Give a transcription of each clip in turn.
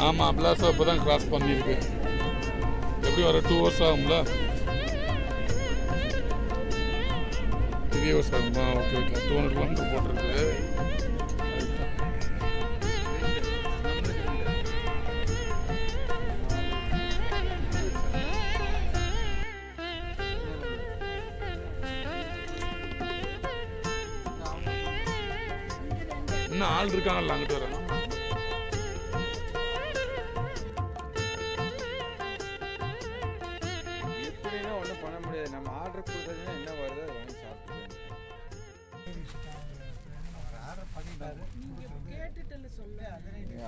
ஆமாம், அப்லாஸோ இப்போ தான் கிராஸ் பண்ணியிருக்கு. எப்படி வர 2 hours ஆகும்ல? 3 hours ஆகுமா? Okay okay. 200 km போட்டிருக்கு. இன்னும் ஆள் இருக்காங்கல்ல அங்கிட்டு வர.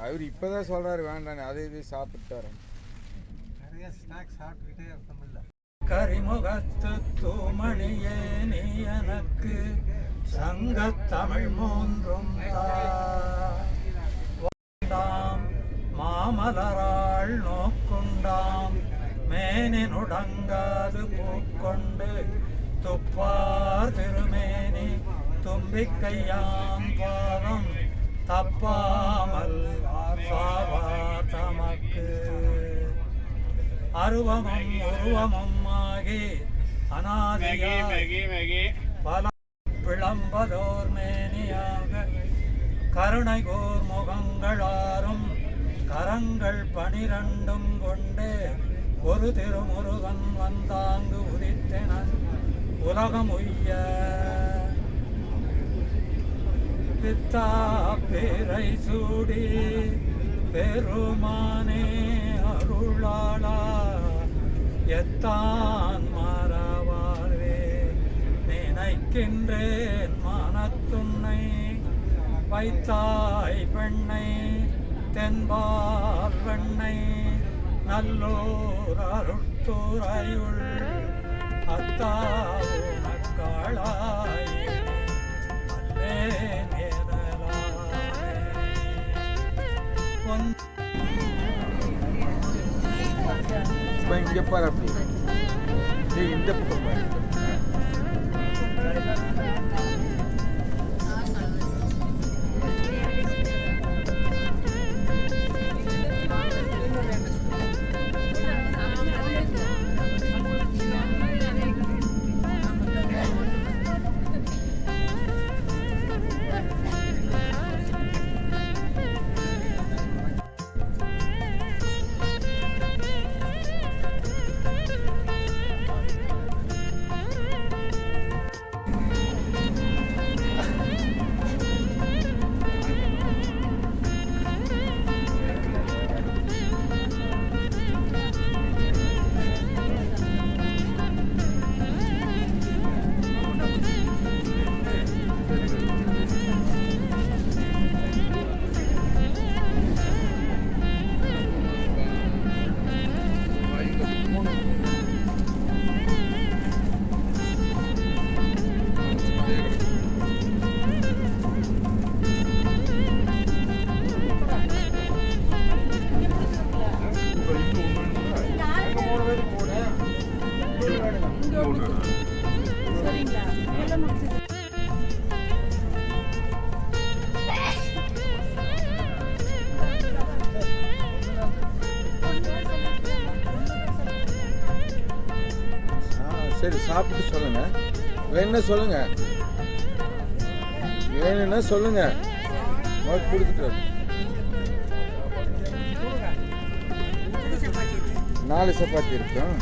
அவர் இப்பதான் சொல்றாரு வேண்டாம், அதை இது சாப்பிட்டாரு. நிறைய ஸ்நாக்ஸ் சாப்பிட்டுக்கிட்டே இருக்கமில்ல. கரிமுகத்து தூமணியே நீ எனக்கு சங்கத்தமிழ் மூன்றும் தாம் மாமலராள் நோக்குண்டாம் மேனினுடங்காது பூக்கொண்டு துப்பார் திருமேனி தும்பிக்கையாம் பாதம் தப்பாமல் தமக்கு அருவமும் உருவமும் ஆகி அநாதியாகி பல விளம்பதோர் மேனியாக கருணை கோர் முகங்களாரும் கரங்கள் 12 கொண்டு ஒரு திருமுருகன் வந்தாங்கு உதித்தனன் உலகம் உய்ய பித்தா பேரை சூடி பெருமானே அருளாளா எத்தான் மறவாழ்வே நினைக்கின்றேன் மனத்துன்னை வைத்தாய் பெண்ணை தென்பால் வெண்ணை நல்லோர் அருட்துறையுள் அத்தா உனக்காளாய் இங்க பாரு, அப்படி இந்த பக்கம் பாரு. சரி சாப்பிட்டு சொல்லுங்க. வேணும்னா சொல்லுங்க, வேணும்னா சொல்லுங்க. நோட் கொடுத்துட்டு 4 சப்பாத்தி இருக்கும்.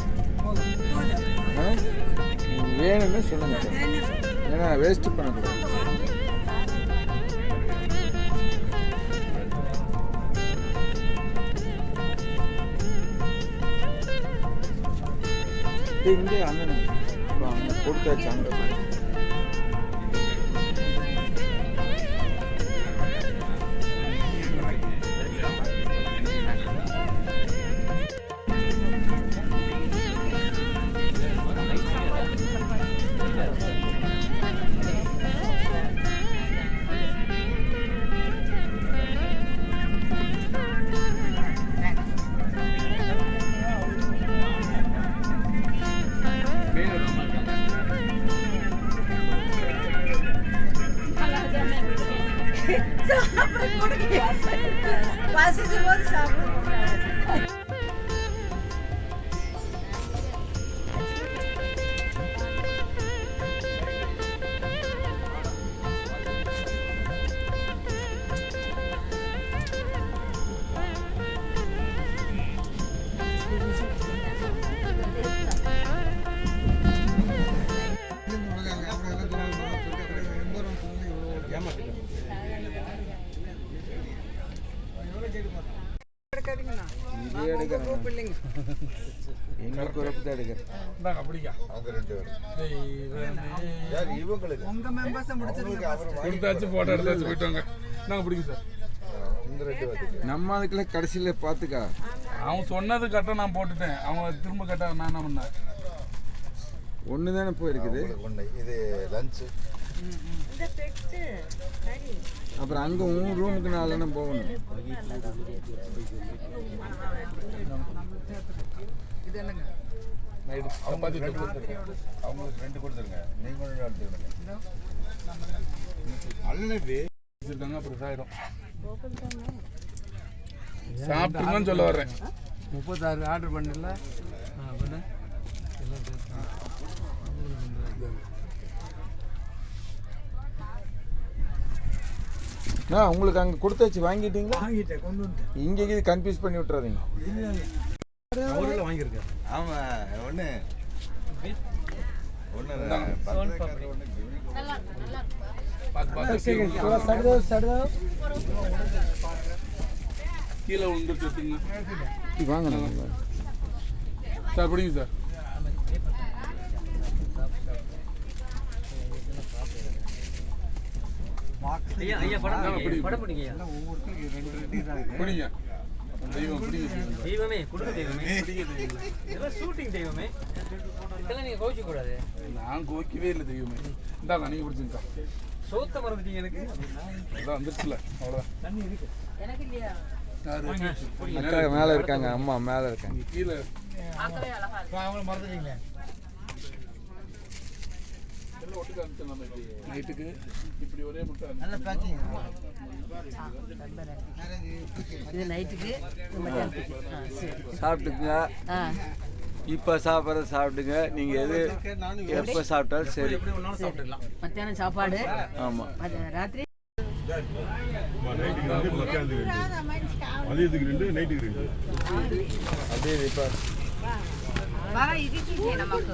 வேணும்னு சொல்லுங்க, ஏன்னா வேஸ்ட் பண்ணக்கூடாது. இங்கே அண்ணன் அங்கே கொடுத்தாச்சு. அங்கே எங்களுக்கு ஒரு தான் எடுக்கிறேன். போட்டோ எடுத்தாச்சு போயிட்டாங்க. நாங்கள் பிடிக்கும் சார். நம்ம அதுக்குள்ள கடைசியில் பார்த்துக்கா. அவன் சொன்னது கரெக்டாக நான் போட்டுட்டேன். அவங்க திரும்ப கேட்டால் நான் என்ன பண்ணேன்? ஒன்று தானே போயிருக்குது. இது லஞ்சு. அப்புறம் அங்கே உன் ரூமுக்கு நாலு போகணும். அவங்களுக்கு 2 கொடுத்துருங்க. நீங்க எடுத்துக்கணும். அப்புறம் ஆயிடும். சாப்பிட்டுன்னு சொல்ல வர்றேன். 36 ஆர்டர் பண்ணல. உங்களுக்கு அங்கே கொடுத்தாச்சு. வாங்கிட்டீங்களா? வாங்கிட்டேன், கொண்டு வந்துட்டேன். இங்கே இது கன்ஃபியூஸ் பண்ணி விட்டுறாதீங்க. அவரில் வாங்கியிருக்கேன். ஆமாம் ஒன்று கீழே விழுந்துட்டு வாங்க சார். பிடிங்க சார். பிடிங்க தெய்வம். தெய்வமே கொடுக்க தெய்வமே. இதெல்லாம் ஷூட்டிங் தெய்வமே. இதெல்லாம் நீங்க கோவிக்க கூடாது. நான் கோவிக்கவே இல்லை தெய்வமே. இந்தாங்க நீங்க பிடிச்சிருக்கா. சோத்த மறந்துட்டீங்க எனக்கு. அதான் வந்துருச்சுல, அவ்வளோதான். தண்ணி இருக்கு எனக்கு இல்லையா? அக்கா மேலே இருக்காங்க, அம்மா மேலே இருக்காங்க. கீழே அவங்கள மறந்துட்டீங்களே. நைட்டுக்கு இப்படி ஒரே முட்டை நல்ல பேக்கிங். இது நைட்டுக்கு சாப்பிட்டுக்குங்க. இப்போ சாப்பிட்றத சாப்பிடுங்க. நீங்கள் எது எப்போ சாப்பிட்டாலும் சரி. மத்தியானம் சாப்பாடு. ஆமாம். ராத்திரி மதியத்துக்கு 2, நைட்டுக்கு 2. அப்படியே இப்போ நமக்கு